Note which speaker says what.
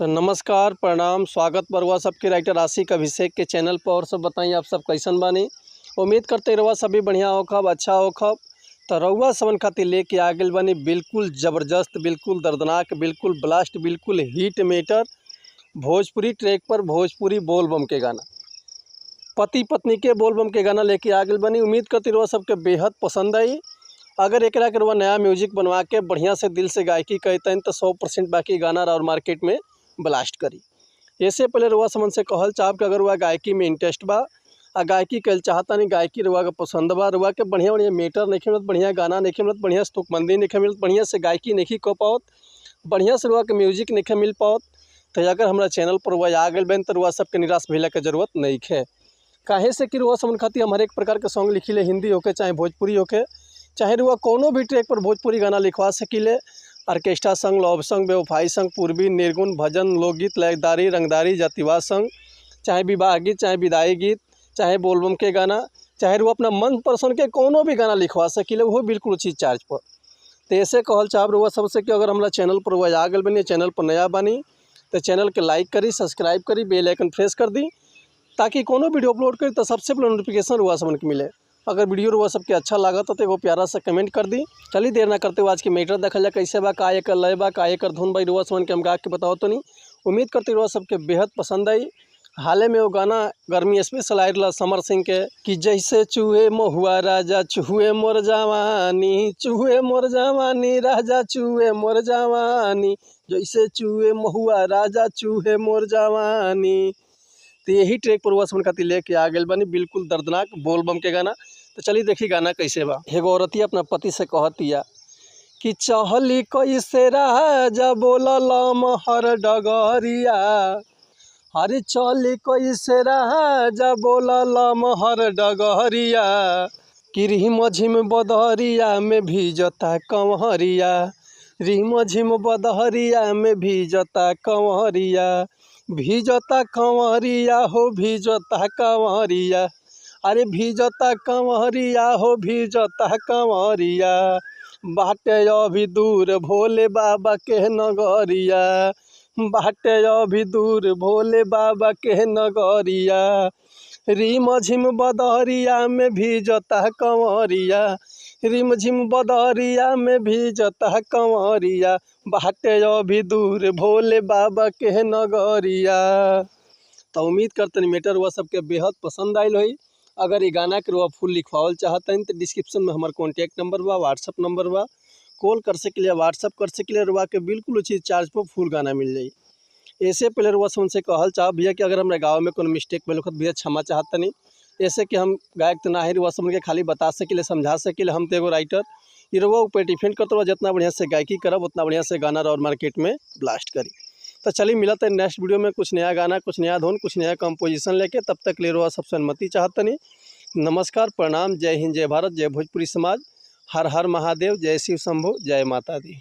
Speaker 1: तो नमस्कार प्रणाम स्वागत बरुआ सबके राइटर आशिक अभिषेक के चैनल पर। और सब बताइए आप सब कैसन बानी। उम्मीद करते रहुआ सभी बढ़िया होखब अच्छा होखब। तो रउआ सबन खातिर लेके आ गइल बानी बिल्कुल ज़बरदस्त, बिल्कुल दर्दनाक, बिल्कुल ब्लास्ट, बिल्कुल हिट मेटर भोजपुरी ट्रैक पर भोजपुरी बोलबम के गाना, पति पत्नी के बोलबम के गाना लेके आ गइल बानी। उम्मीद करते रहुआ सबके बेहद पसंद आई। अगर एकरा के रउआ नया म्यूजिक बनवा के बढ़िया से दिल से गायकी कहतन तो 100% बाकी गाना और मार्केट में ब्लास्ट करी। इससे पहले रउआ समन से कहल चाहब कि अगर रउआ गायकी में इंटरेस्ट बा आ गायकी कल चाहता नहीं, गायकी रउआ के पसंद बा, रउआ के बढ़िया बढ़िया मेटर नहीं मिलत, बढ़िया गाना नहीं मिलत, बढ़िया से तुकबंदी नहीं मिलत, बढ़िया से गायकी नहीं कह पाओत, बढ़िया से रउआ के म्यूजिक नहीं मिल पाओत, तो अगर हमारा चैनल पर रउआ आ गए बन तो रउआ सबके निराश भइला के जरूरत नहीं है। काहे से कि रउआ समन खातिर हम हर एक प्रकार के सॉन्ग लिखिले, हिंदी होके चाहे भोजपुरी होके, चाहे रउआ कोनो भी ट्रैक पर भोजपुरी गाना लिखवा सकिले। ऑर्केस्ट्रा संग, लव संग, बेवफाई संग, पूर्वी, निर्गुण, भजन, लोकगीत, लयदारी, रंगदारी, जातिवाद संग, चाहे विवाह गीत, चाहे विदाई गीत, चाहे बोलबम के गाना, चाहे वो अपना मन पसंद के कोनो भी गाना लिखवा सकिले, वो बिल्कुल उचित चार्ज पर। तो ऐसे कहल चाहब रउआ सबसे कि अगर हमारा चैनल पर रउआ आ गए बनी, चैनल पर नया बानी तो चैनल के लाइक करी, सब्सक्राइब करी, बेल आइकन प्रेस कर दी ताकि कोनो वीडियो अपलोड करी तो सबसे पहले नोटिफिकेशन रउआ सबन के मिले। अगर वीडियो रउआ सबके अच्छा लागत तो एगो प्यारा सा कमेंट कर दी। चलिए देर ना करते हुए आज के मैटर देखल जाए कैसे बा, का एकर लय बा, का एकर धुन बा, रउआ सबन के हम गा के बताओ तो नहीं। उम्मीद करते रउआ सबके बेहद पसंद आई। हाल में वो गाना गर्मी स्पेशल आयल समर सिंह के कि जैसे चूहे महुआ राजा चूहे मोर जवानी, चूहे मोर जवानी राजा चूहे मोर जवानी, जैसे चूहे महुआ राजा चूहे मोर जवानी। तो यही ट्रैक पर वह खातिर लेके आ गए बनी बिल्कुल दर्दनाक बोलबम के गाना। तो चलिए देखिए गाना कैसे बा। एगो औरतिया अपना पति से कहतिया कि चहली कैसे राजा बोलल महर डगरिया, अरे चली कैसे राजा बोलल महर डगरिया, कि रिम झिम बदहरिया में भीजता कंवरिया, रिम झिम बदहरिया में भीजता कंवरिया, भीजता कंवरिया हो भीजता कंवरिया, अरे भीजता कंवरिया हो भीजता कंवरिया, बाटे अभी दूर भोले बाबा के नगरिया, बाटे अभी दूर भोले बाबा के नगरिया, रिम झिम बदहरिया में भीजता कंवरिया, रिम झिम बदहरिया में भीजता कंवरिया, बाटे अभी दूर भोले बाबा के नगरिया। तो उम्मीद करते मेटर हुआ सबके बेहद पसंद आयल होई। अगर ये गाना के रुआ फुल लिखवाओल चाहते तो डिस्क्रिप्शन में हमारा कॉन्टैक्ट नंबर बा, व्हाट्सअप नंबर बा, कॉल कर सके, व्हाट्सअप कर सके, रुआ के बिल्कुल उचित चार्ज पर फुल गाना मिल जाई। ऐसे पहले रुआ से उनसे कहल चाह भैया कि अगर हमारे गाँव में कोई मिस्टेक मिल भैया क्षमा चाहता नहीं। ऐसे कि हम गायक तो ना ही रुआ समझ के खाली बता सके, समझा सके, हम तो एगो राइटर ये रुआ ऊपर डिफेंड करते हुआ जितना बढ़िया से गायकी करब उतना बढ़िया से गाना और मार्केट में ब्लास्ट करी। तो चलिए मिलता है नेक्स्ट वीडियो में कुछ नया गाना, कुछ नया धुन, कुछ नया कंपोजिशन लेके। तब तक ले रुआ सबसे अनुमति चाहता नहीं। नमस्कार प्रणाम, जय हिंद, जय भारत, जय भोजपुरी समाज, हर हर महादेव, जय शिव शंभु, जय माता दी।